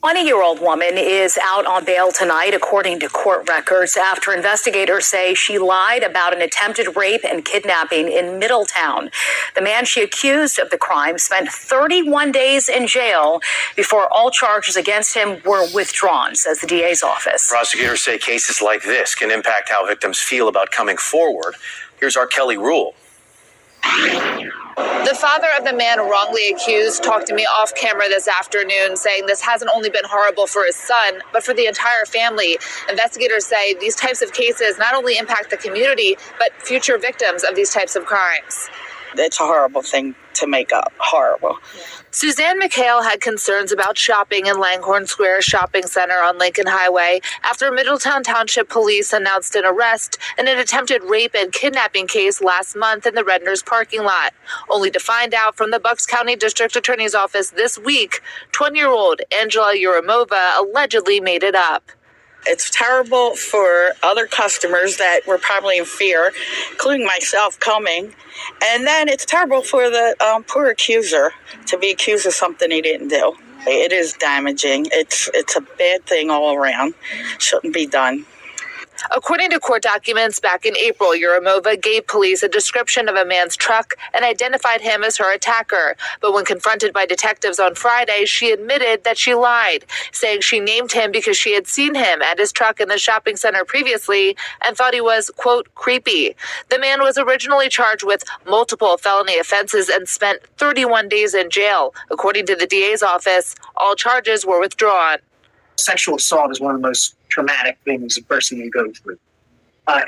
20-year-old woman is out on bail tonight, according to court records, after investigators say she lied about an attempted rape and kidnapping in Middletown. The man she accused of the crime spent 31 days in jail before all charges against him were withdrawn, says the DA's office. Prosecutors say cases like this can impact how victims feel about coming forward. Here's our Kelly Rule. The father of the man wrongly accused talked to me off camera this afternoon, saying this hasn't only been horrible for his son, but for the entire family. Investigators say these types of cases not only impact the community, but future victims of these types of crimes. It's a horrible thing to make up. Horrible. Suzanne McHale had concerns about shopping in Langhorne Square Shopping Center on Lincoln Highway after Middletown Township Police announced an arrest in an attempted rape and kidnapping case last month in the Redner's parking lot, only to find out from the Bucks County District Attorney's Office this week, 20-year-old Angela Yurimova allegedly made it up. It's terrible for other customers that were probably in fear, including myself coming. And then it's terrible for the poor accuser to be accused of something he didn't do. It is damaging. It's a bad thing all around. Shouldn't be done. According to court documents, back in April, Yurimova gave police a description of a man's truck and identified him as her attacker. But when confronted by detectives on Friday, she admitted that she lied, saying she named him because she had seen him at his truck in the shopping center previously and thought he was, quote, creepy. The man was originally charged with multiple felony offenses and spent 31 days in jail. According to the DA's office, all charges were withdrawn. Sexual assault is one of the most traumatic things a person can go through.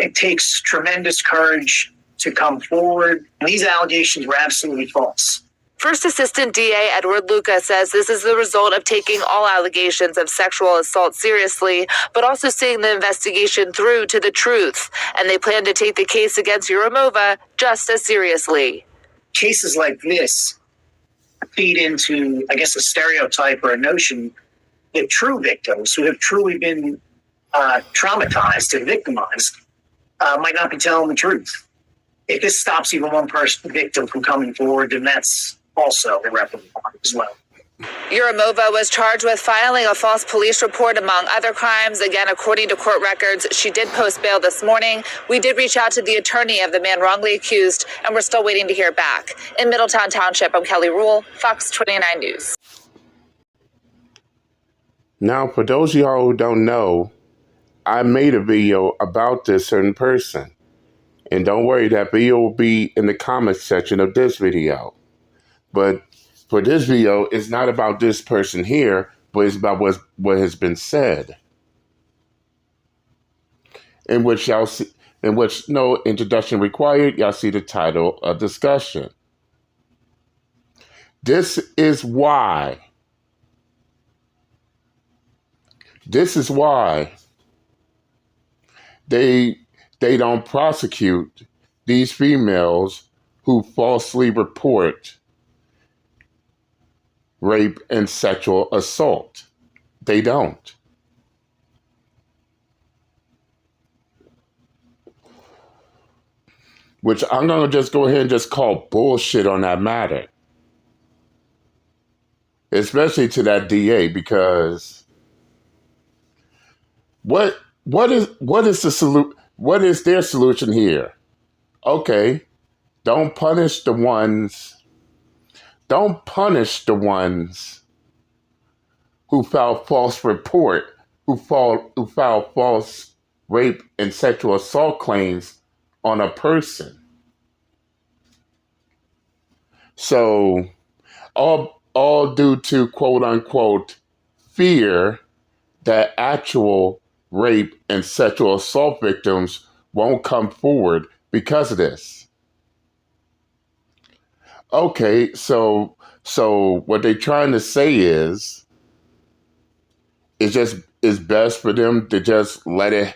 It takes tremendous courage to come forward. And these allegations were absolutely false. First Assistant DA Edward Luca says this is the result of taking all allegations of sexual assault seriously, but also seeing the investigation through to the truth. And they plan to take the case against Yurimova just as seriously. Cases like this feed into, I guess, a stereotype or a notion that true victims who have truly been traumatized and victimized might not be telling the truth. If this stops even one person, victim, from coming forward, then that's also irreparable as well. Yurimova was charged with filing a false police report, among other crimes. Again, according to court records, she did post bail this morning. We did reach out to the attorney of the man wrongly accused, and we're still waiting to hear back. In Middletown Township, I'm Kelly Rule, Fox 29 News. Now, for those of y'all who don't know, I made a video about this certain person. And don't worry, that video will be in the comments section of this video. But for this video, it's not about this person here, but it's about what has been said. In which y'all see, in which no introduction required, y'all see the title of discussion. This is why they don't prosecute these females who falsely report rape and sexual assault. They don't. Which I'm going to just go ahead and just call bullshit on that matter. Especially to that DA, because what is their solution here? Okay, don't punish the ones who filed false report, who filed false rape and sexual assault claims on a person. So all due to quote unquote fear that actual rape and sexual assault victims won't come forward because of this. Okay, so what they're trying to say is it's best for them to just let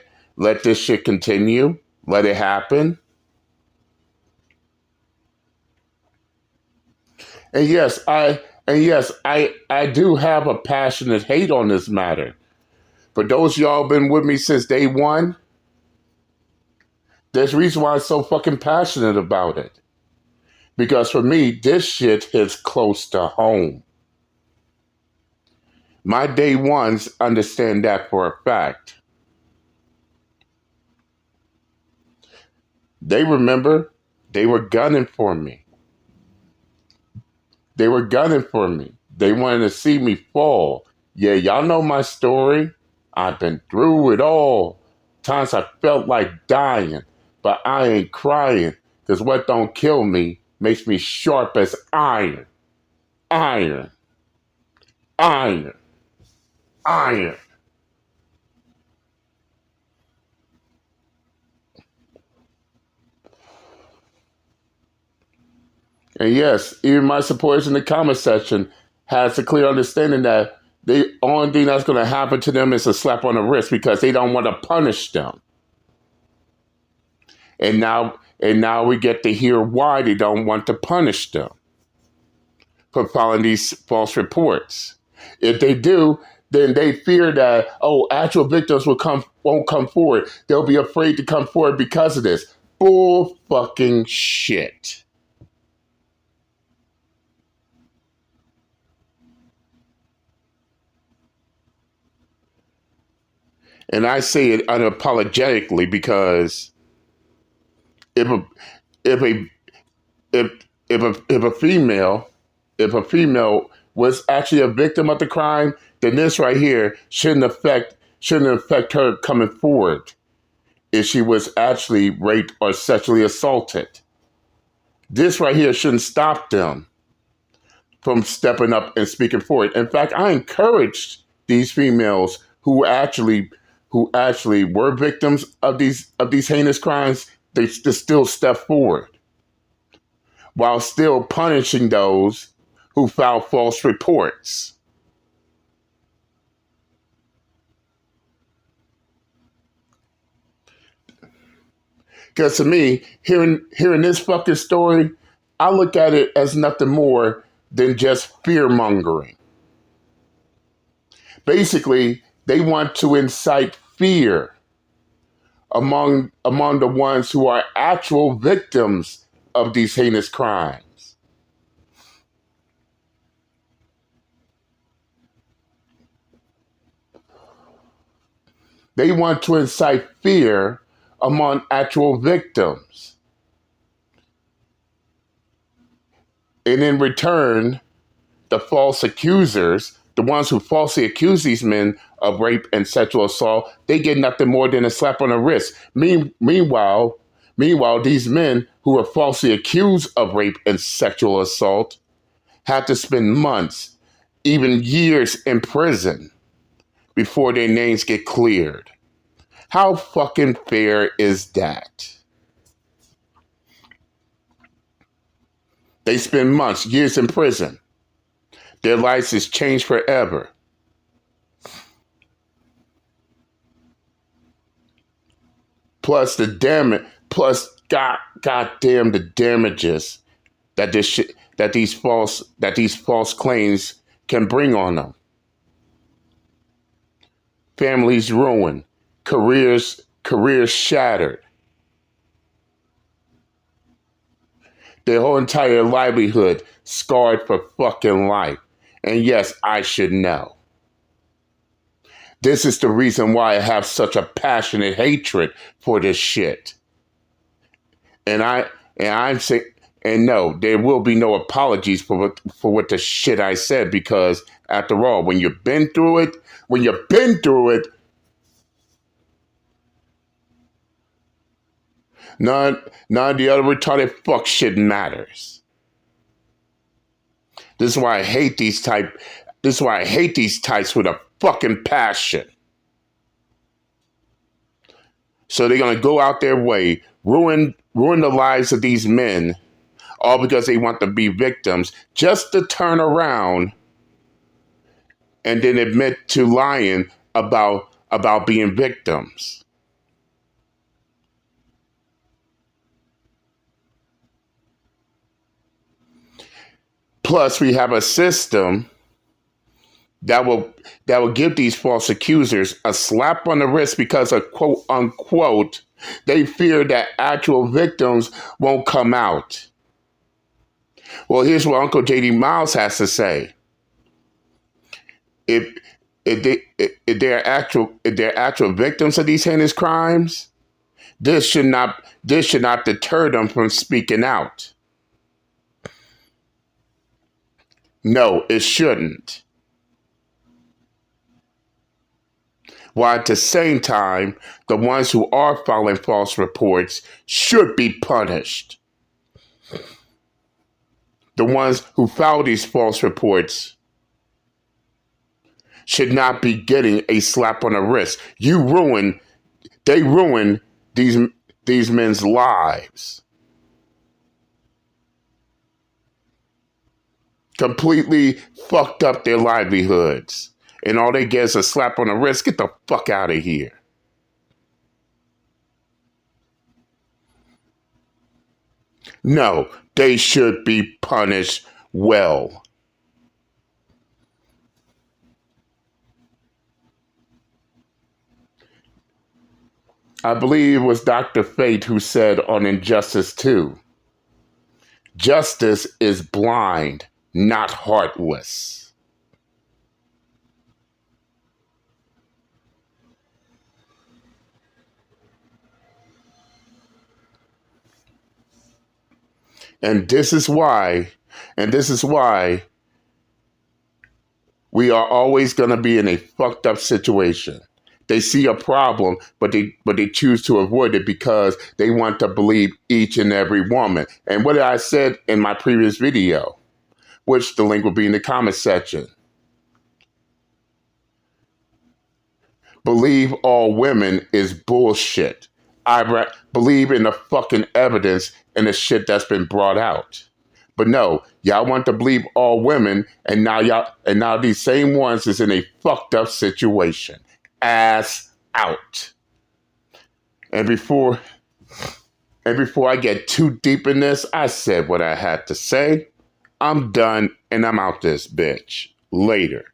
this shit continue, let it happen. And yes, I do have a passionate hate on this matter. For those of y'all been with me since day one, there's a reason why I'm so fucking passionate about it. Because for me, this shit hits close to home. My day ones understand that for a fact. They remember they were gunning for me. They were gunning for me. They wanted to see me fall. Yeah, y'all know my story. I've been through it all. Times I felt like dying, but I ain't crying, because what don't kill me makes me sharp as iron. Iron. Iron. Iron. And yes, even my supporters in the comment section has a clear understanding that the only thing that's going to happen to them is a slap on the wrist because they don't want to punish them. And now we get to hear why they don't want to punish them for filing these false reports. If they do, then they fear that, actual victims won't come forward. They'll be afraid to come forward because of this. Bull fucking shit. And I say it unapologetically because if a if a if a female was actually a victim of the crime, then this right here shouldn't affect her coming forward if she was actually raped or sexually assaulted. This right here shouldn't stop them from stepping up and speaking forward. In fact, I encouraged these females who actually were victims of these heinous crimes, they to still step forward while still punishing those who filed false reports. Because to me, hearing this fucking story, I look at it as nothing more than just fear mongering. Basically, they want to incite fear among the ones who are actual victims of these heinous crimes. They want to incite fear among actual victims. And in return, the false accusers, the ones who falsely accuse these men of rape and sexual assault, they get nothing more than a slap on the wrist. Meanwhile, these men who are falsely accused of rape and sexual assault have to spend months, even years in prison before their names get cleared. How fucking fair is that? They spend months, years in prison. Their lives is changed forever. Plus goddamn the damages that these false claims can bring on them. Families ruined, careers shattered. Their whole entire livelihood scarred for fucking life. And yes, I should know. This is the reason why I have such a passionate hatred for this shit. And I'm saying, and no, there will be no apologies for what the shit I said, because after all, when you've been through it, none of the other retarded fuck shit matters. This is why I hate these types with a fucking passion. So they're gonna go out their way, ruin the lives of these men, all because they want to be victims, just to turn around and then admit to lying about being victims. Plus, we have a system that will give these false accusers a slap on the wrist because of quote unquote they fear that actual victims won't come out. Well, here's what Uncle JD Miles has to say. if if they're actual victims of these heinous crimes, this should not deter them from speaking out. No, it shouldn't. While at the same time, the ones who are filing false reports should be punished. The ones who file these false reports should not be getting a slap on the wrist. They ruin these men's lives. Completely fucked up their livelihoods. And all they get is a slap on the wrist. Get the fuck out of here. No, they should be punished well. I believe it was Dr. Fate who said on Injustice 2, justice is blind, not heartless. And this is why we are always going to be in a fucked up situation. They see a problem, but they choose to avoid it because they want to believe each and every woman. And what I said in my previous video, which the link will be in the comment section. Believe all women is bullshit. I believe in the fucking evidence and the shit that's been brought out. But no, y'all want to believe all women, and now these same ones is in a fucked up situation. Ass out. And before I get too deep in this, I said what I had to say. I'm done and I'm out this bitch. Later.